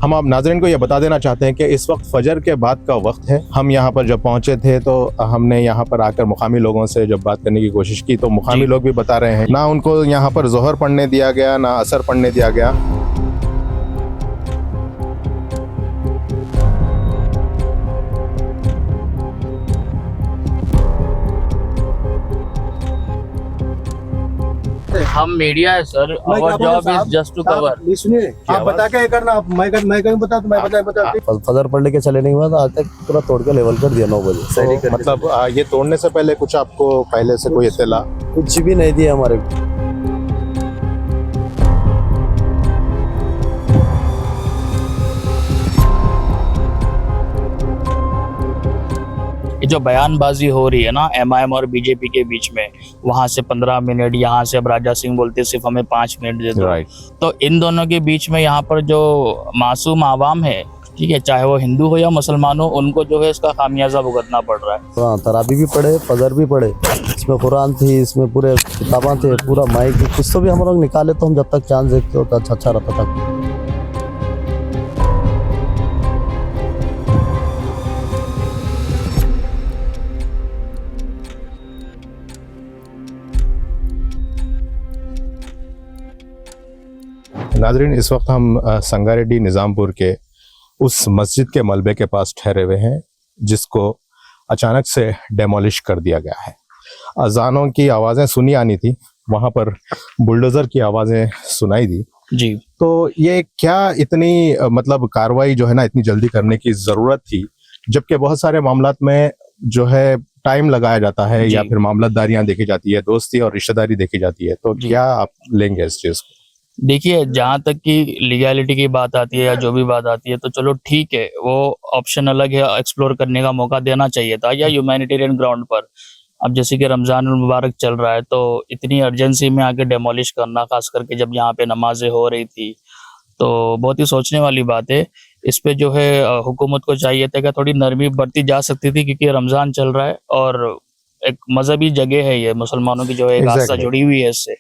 हम आप नाज़रीन को ये बता देना चाहते हैं कि इस वक्त फजर के बाद का वक्त है। हम यहाँ पर जब पहुँचे थे तो हमने यहाँ पर आकर मुकामी लोगों से जब बात करने की कोशिश की तो मुकामी लोग भी बता रहे हैं ना उनको यहाँ पर ज़ोहर पढ़ने दिया गया ना असर पढ़ने दिया गया। हम मीडिया है sir, our job is just to cover. सुनिए, आप बता के करना, आप मैं कहीं बता तो मैं बता फजर पढ़ने के चले नहीं हुआ तो आज तक पूरा तोड़ के लेवल कर दिया 9 बजे। तो मतलब ये तोड़ने से पहले कुछ आपको पहले से कोई इत्तला? कुछ भी नहीं दिया हमारे को। जो बयानबाजी हो रही है ना एमआईएम और बीजेपी के बीच में, वहां से 15 मिनट, यहाँ से अब राजा सिंह बोलते सिर्फ हमें 5 मिनट दे दो। तो इन दोनों के बीच में यहाँ पर जो मासूम आवाम है, ठीक है, चाहे वो हिंदू हो या मुसलमान हो, उनको जो है इसका खामियाजा भुगतना पड़ रहा है। हाँ, तराबी भी पढ़े, फजर भी पढ़े, इसमें कुरान थी, इसमें पूरे किताबा थे, पूरा माइक कुछ तो भी हम लोग निकाले तो हम जब तक चांद देखते हो अच्छा रहता था। नाजरीन, इस वक्त हम संगारेड्डी निज़ामपुर के उस मस्जिद के मलबे के पास ठहरे हुए हैं जिसको अचानक से डेमोलिश कर दिया गया है। अजानों की आवाज़ें सुनी आनी थी, वहाँ पर बुलडोज़र की आवाज़ें सुनाई दी जी। तो ये क्या इतनी मतलब कार्रवाई जो है ना इतनी जल्दी करने की ज़रूरत थी, जबकि बहुत सारे मामलात में जो है टाइम लगाया जाता है या फिर मामलतदारियाँ देखी जाती है, दोस्ती और रिश्तेदारी देखी जाती है। तो क्या आप लेंगे इस चीज़ को? देखिए, जहाँ तक कि लीगैलिटी की बात आती है या जो भी बात आती है तो चलो ठीक है, वो ऑप्शन अलग है, एक्सप्लोर करने का मौका देना चाहिए था, या ह्यूमैनिटेरियन ग्राउंड पर। अब जैसे कि रमज़ान मुबारक चल रहा है तो इतनी अर्जेंसी में आके डेमोलिश करना, खास करके जब यहाँ पे नमाजें हो रही थी, तो बहुत ही सोचने वाली बात है। इस पे जो है हुकूमत को चाहिए था कि थोड़ी नरमी बरती जा सकती थी, क्योंकि रमज़ान चल रहा है और एक मजहबी जगह है, ये मुसलमानों की जो है एक आस्था जुड़ी हुई है इससे,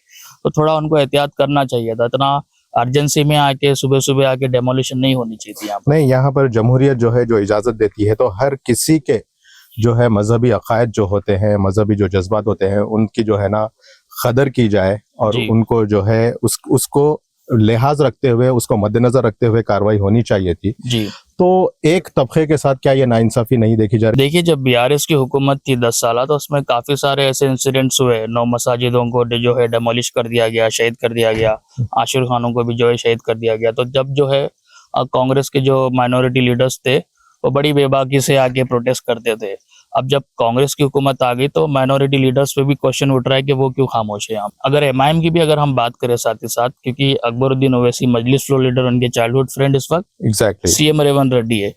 तो थोड़ा उनको एहतियात करना चाहिए था। इतना अर्जेंसी में आके सुबह सुबह आके डेमोलिशन नहीं होनी चाहिए थी यहाँ पर। नहीं, यहाँ पर जमहूरियत जो है जो इजाज़त देती है तो हर किसी के जो है मजहबी अकायद जो होते हैं, मजहबी जो जज्बात होते हैं, उनकी जो है ना कदर की जाए और उनको जो है उसको लिहाज रखते हुए, उसको मद्देनजर रखते हुए कार्रवाई होनी चाहिए थी जी। तो एक तबके के साथ क्या ये नाइंसाफी नहीं देखी जा रही? देखिए, जब बीआरएस की हुकूमत थी 10 साल, तो उसमें काफी सारे ऐसे इंसिडेंट्स हुए। 9 मसाजिदों को जो है डेमोलिश कर दिया गया, शहीद कर दिया गया, आशिर खानों को भी जो है शहीद कर दिया गया। तो जब जो है कांग्रेस के जो माइनॉरिटी लीडर्स थे वो बड़ी बेबाकी से आके प्रोटेस्ट करते थे। अब जब कांग्रेस की हुकूमत आ गई तो माइनॉरिटी लीडर्स पे भी क्वेश्चन उठ रहा है कि वो क्यों खामोश है। यहाँ अगर एमआईएम की भी अगर हम बात करें साथ ही साथ, क्योंकि अकबरुद्दीन ओवैसी मजलिस फ्लोर लीडर, उनके चाइल्डहुड फ्रेंड इस वक्त सीएम रेवंत रेड्डी है।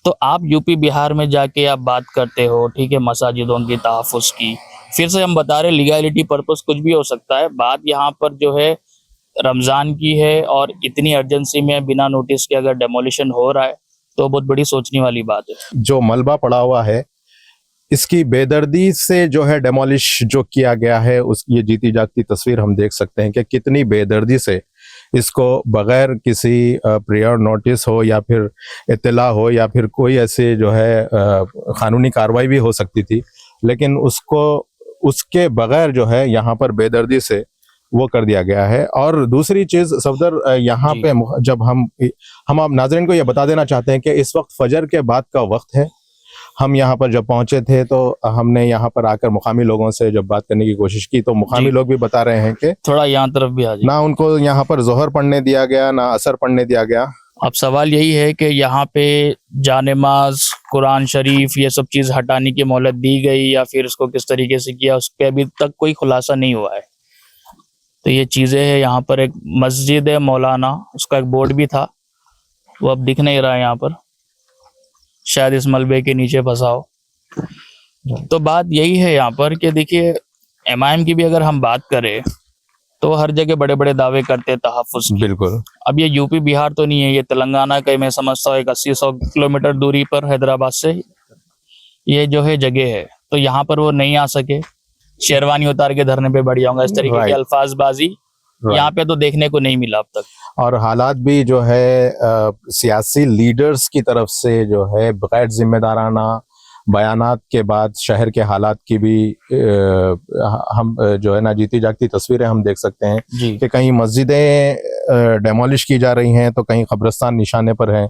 तो आप यूपी बिहार में जाके आप बात करते हो, ठीक है, मसाजिदों की तहफ़्फ़ुज़ की, फिर से हम बता रहे लीगैलिटी पर्पस कुछ भी हो सकता है। बात यहाँ पर जो है रमजान की है और इतनी अर्जेंसी में बिना नोटिस के अगर डेमोलिशन हो रहा है तो बहुत बड़ी सोचने वाली बात है। जो मलबा पड़ा हुआ है इसकी बेदर्दी से जो है डेमोलिश जो किया गया है, उस ये जीती जागती तस्वीर हम देख सकते हैं कि कितनी बेदर्दी से इसको बगैर किसी प्रियर नोटिस हो या फिर इत्तला हो या फिर कोई ऐसे जो है कानूनी कार्रवाई भी हो सकती थी, लेकिन उसको उसके बगैर जो है यहाँ पर बेदर्दी से वो कर दिया गया है। और दूसरी चीज सफदर, यहाँ पे जब हम आप नाज़रीन को ये बता देना चाहते हैं कि इस वक्त फजर के बाद का वक्त है। हम यहाँ पर जब पहुंचे थे तो हमने यहाँ पर आकर मुकामी लोगों से जब बात करने की कोशिश की तो मुकामी लोग भी बता रहे हैं कि थोड़ा यहाँ तरफ भी आ जाए, ना उनको यहाँ पर ज़ोहर पढ़ने दिया गया ना असर पढ़ने दिया गया। अब सवाल यही है कि यहाँ पे जानेमाज, कुरान शरीफ, ये सब चीज हटाने की मोहलत दी गई या फिर इसको किस तरीके से किया, उस पर अभी तक कोई खुलासा नहीं हुआ है। तो ये चीजें हैं। यहाँ पर एक मस्जिद है मौलाना, उसका एक बोर्ड भी था, वो अब दिख नहीं रहा है यहाँ पर, शायद इस मलबे के नीचे फंसा हो। तो बात यही है यहाँ पर कि देखिए, एमआईएम की भी अगर हम बात करें तो हर जगह बड़े बड़े दावे करते हैं तहफ़्फ़ुज़। बिल्कुल। अब ये यूपी बिहार तो नहीं है, ये तेलंगाना का, मैं समझता हूँ एक 80-100 किलोमीटर दूरी पर हैदराबाद से ये जो है जगह है। तो यहाँ पर वो नहीं आ सके, शेरवानी उतार के धरने पे बैठ जाऊंगा, इस तरीके की अल्फाजबाजी यहाँ पे तो देखने को नहीं मिला अब तक। और हालात भी जो है सियासी लीडर्स की तरफ से जो है गैर जिम्मेदाराना बयानात के बाद शहर के हालात की भी हम जो है ना जीती जागती तस्वीरें हम देख सकते हैं जी कि कहीं मस्जिदें डेमोलिश की जा रही हैं, तो कहीं कब्रिस्तान निशाने पर हैं,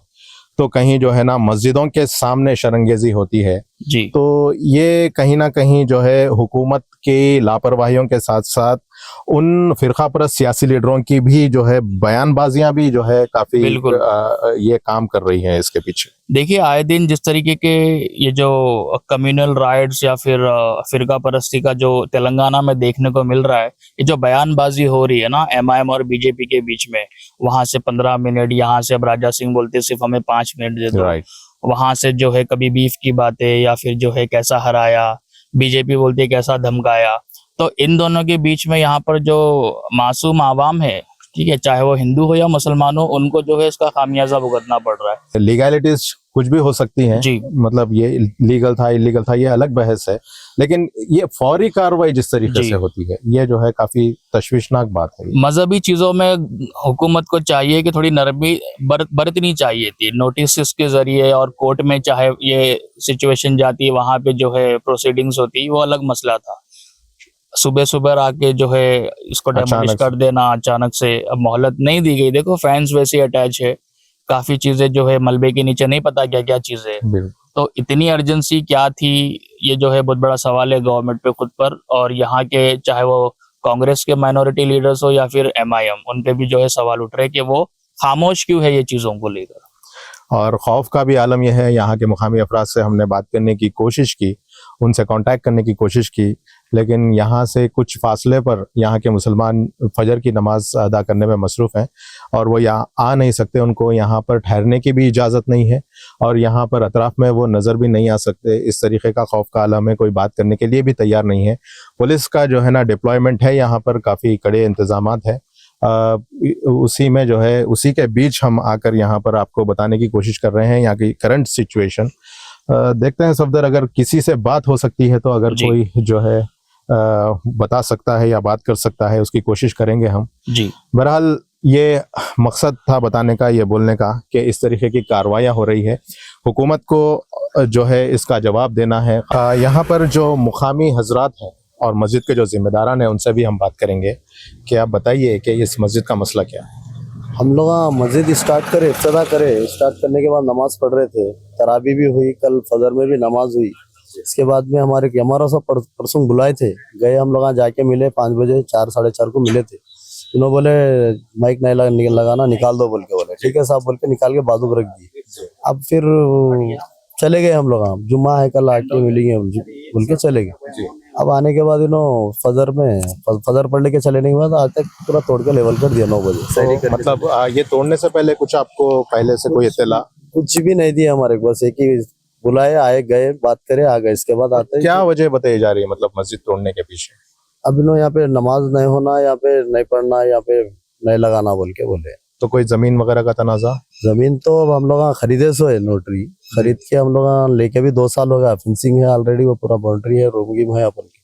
तो कहीं जो है ना मस्जिदों के सामने शरंगेजी होती है। जी तो ये कहीं ना कहीं जो है हुकूमत की लापरवाहियों के साथ साथ उन फिरका परस्त सियासी लीडरों की भी जो है बयानबाजियां भी जो है काफी बिल्कुल। ये काम कर रही हैं इसके पीछे। देखिए आए दिन जिस तरीके के ये जो कम्युनल राइट्स या फिर फिरका परस्ती का जो तेलंगाना में देखने को मिल रहा है, ये जो बयानबाजी हो रही है ना एमआईएम और बीजेपी के बीच में, वहां से 15 मिनट, यहाँ से अब राजा सिंह बोलते सिर्फ हमें 5 मिनट दे दो, राइट। वहां से जो है कभी बीफ की बातें या फिर जो है कैसा हराया, बीजेपी बोलती है कैसा धमकाया। तो इन दोनों के बीच में यहाँ पर जो मासूम आवाम है, ठीक है, चाहे वो हिंदू हो या मुसलमान हो, उनको जो है इसका खामियाजा भुगतना पड़ रहा है। लीगैलिटीज कुछ भी हो सकती हैं, जी मतलब ये लीगल था इलीगल था ये अलग बहस है, लेकिन ये फौरी कार्रवाई जिस तरीके जी। से होती है ये जो है काफी तशवीशनाक बात है। मजहबी चीजों में हुकूमत को चाहिए कि थोड़ी नरमी बरतनी चाहिए थी। नोटिस के जरिए और कोर्ट में चाहे ये सिचुएशन जाती, वहां पे जो है प्रोसीडिंग्स होती, वो अलग मसला था। सुबह सुबह आके जो है इसको डेमोलिश अचानक कर देना अचानक से, अब मोहलत नहीं दी गई। देखो फैंस वैसे अटैच है, काफी चीजें जो है मलबे के नीचे, नहीं पता क्या क्या चीजें है। बिल्कुल। तो इतनी अर्जेंसी क्या थी, ये जो है बहुत बड़ा सवाल है गवर्नमेंट पे खुद पर, और यहाँ के चाहे वो कांग्रेस के माइनॉरिटी लीडर्स हो या फिर एमआईएम, उन पे भी जो है सवाल उठ रहे हैं कि वो खामोश क्यों है ये चीजों को लेकर। और खौफ का भी आलम यह है, यहाँ के मुकामी अफराद से हमने बात करने की कोशिश की, उनसे कांटेक्ट करने की कोशिश की, लेकिन यहाँ से कुछ फासले पर यहाँ के मुसलमान फजर की नमाज अदा करने में मसरूफ़ हैं और वो यहाँ आ नहीं सकते, उनको यहाँ पर ठहरने की भी इजाज़त नहीं है और यहाँ पर अतराफ़ में वो नज़र भी नहीं आ सकते। इस तरीके का खौफ का आलम है, कोई बात करने के लिए भी तैयार नहीं है। पुलिस का जो है ना डिप्लॉयमेंट है, यहाँ पर काफ़ी कड़े इंतज़ामात है। उसी में जो है उसी के बीच हम आकर यहाँ पर आपको बताने की कोशिश कर रहे हैं यहाँ की करंट सिचुएशन। देखते हैं सफदर, अगर किसी से बात हो सकती है तो अगर जी। कोई जो है बता सकता है या बात कर सकता है उसकी कोशिश करेंगे हम। जी बहरहाल ये मकसद था बताने का, ये बोलने का कि इस तरीके की कार्रवाइयाँ हो रही है, हुकूमत को जो है इसका जवाब देना है। यहाँ पर जो मुकामी हजरात हैं और मस्जिद के जो जिम्मेदारान हैं उनसे भी हम बात करेंगे कि आप बताइए कि इस मस्जिद का मसला क्या है। हम लोग मस्जिद स्टार्ट करने के बाद नमाज पढ़ रहे थे, तरावी भी हुई, कल फजर में भी नमाज हुई। इसके बाद में हमारा सब परसों बुलाए थे, गए हम लोग जाके मिले 5 बजे, 4 साढ़े 4 को मिले थे। इन्होंने बोले माइक नहीं लगाना, निकाल दो बोल के बोले। ठीक है साहब बोल के निकाल के बाजू रख दी। अब फिर चले गए हम लोग, जुम्मा है कल आके मिलेंगे बोल के चले गए। अब आने के बाद फजर पढ़ लेके चले नहीं हुआ था, आज तक पूरा तोड़ के लेवल कर दिया 9 बजे। तो मतलब ये तोड़ने से पहले कुछ आपको पहले से कोई इत्तला? कुछ भी नहीं दिया हमारे को, बस एक ही बुलाए, आए गए, बात करे, आ गए। इसके बाद आते क्या वजह बताई जा रही है मतलब मस्जिद तोड़ने के पीछे? अब इन्होंने यहाँ पे नमाज नहीं होना, यहाँ पे नहीं पढ़ना, यहाँ पे नहीं लगाना बोल के बोले। तो कोई जमीन वगैरह का तनाजा? जमीन तो अब हम लोग खरीदे सो है, नोटरी खरीद के हम लोग लेके भी 2 साल हो गया, फेंसिंग है ऑलरेडी, वो पूरा बाउंड्री है, रूम की है अपन की।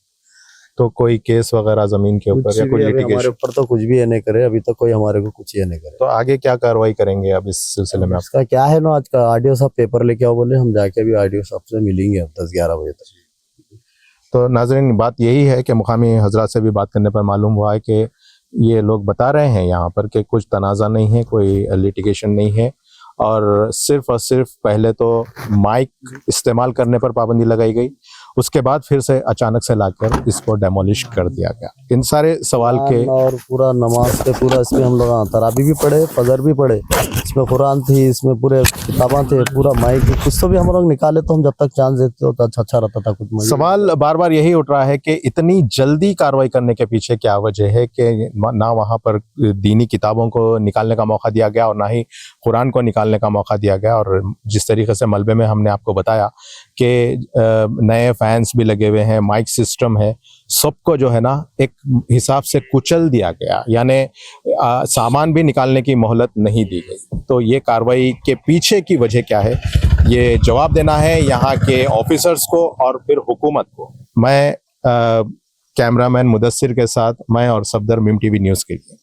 तो कोई केस वगैरह जमीन के ऊपर कुछ या भी कोई अभी हमारे लिटिगेशन? ऊपर तो कुछ भी ये नहीं करे, अभी तक कोई हमारे को कुछ ये नहीं करे। तो आगे क्या कार्रवाई करेंगे अब इस सिलसिले में आप? इसका क्या है ना, आज का आरडीओ साहब पेपर लेके आओ बोले, हम जाके अभी आरडीओ साहब से मिलेंगे अब 10-11 बजे तक। तो नाज़रीन बात यही है कि मुकामी हजरात से भी बात करने पर मालूम हुआ है कि ये लोग बता रहे हैं यहाँ पर कि कुछ तनाज़ा नहीं है, कोई लिटिगेशन नहीं है और सिर्फ पहले तो माइक इस्तेमाल करने पर पाबंदी लगाई गई, उसके बाद फिर से अचानक से लाकर इसको डेमोलिश कर दिया गया। इन सारे सवाल के और पूरा नमाज पे पूरा इसमें हम लोग तरावी भी पढ़े, फजर भी पढ़े, इसमें कुरान थी, इसमें पूरे किताबें थे, पूरा माइक कुछ तो भी हम लोग निकाले तो हम जब तक चांस देते हो तो अच्छा रहता था। कुछ सवाल बार बार यही उठ रहा है कि इतनी जल्दी कार्रवाई करने के पीछे क्या वजह है कि ना वहाँ पर दीनी किताबों को निकालने का मौका दिया गया और ना ही कुरान को निकालने का मौका दिया गया। और जिस तरीके से मलबे में हमने आपको बताया कि नए फैंस भी लगे हुए हैं, माइक सिस्टम है, सबको जो है ना एक हिसाब से कुचल दिया गया, यानी सामान भी निकालने की मोहलत नहीं दी गई। तो ये कार्रवाई के पीछे की वजह क्या है, ये जवाब देना है यहाँ के ऑफिसर्स को और फिर हुकूमत को। मैं कैमरामैन मुदस्सिर के साथ, मैं और सफदर, मीम टीवी न्यूज़ के लिए।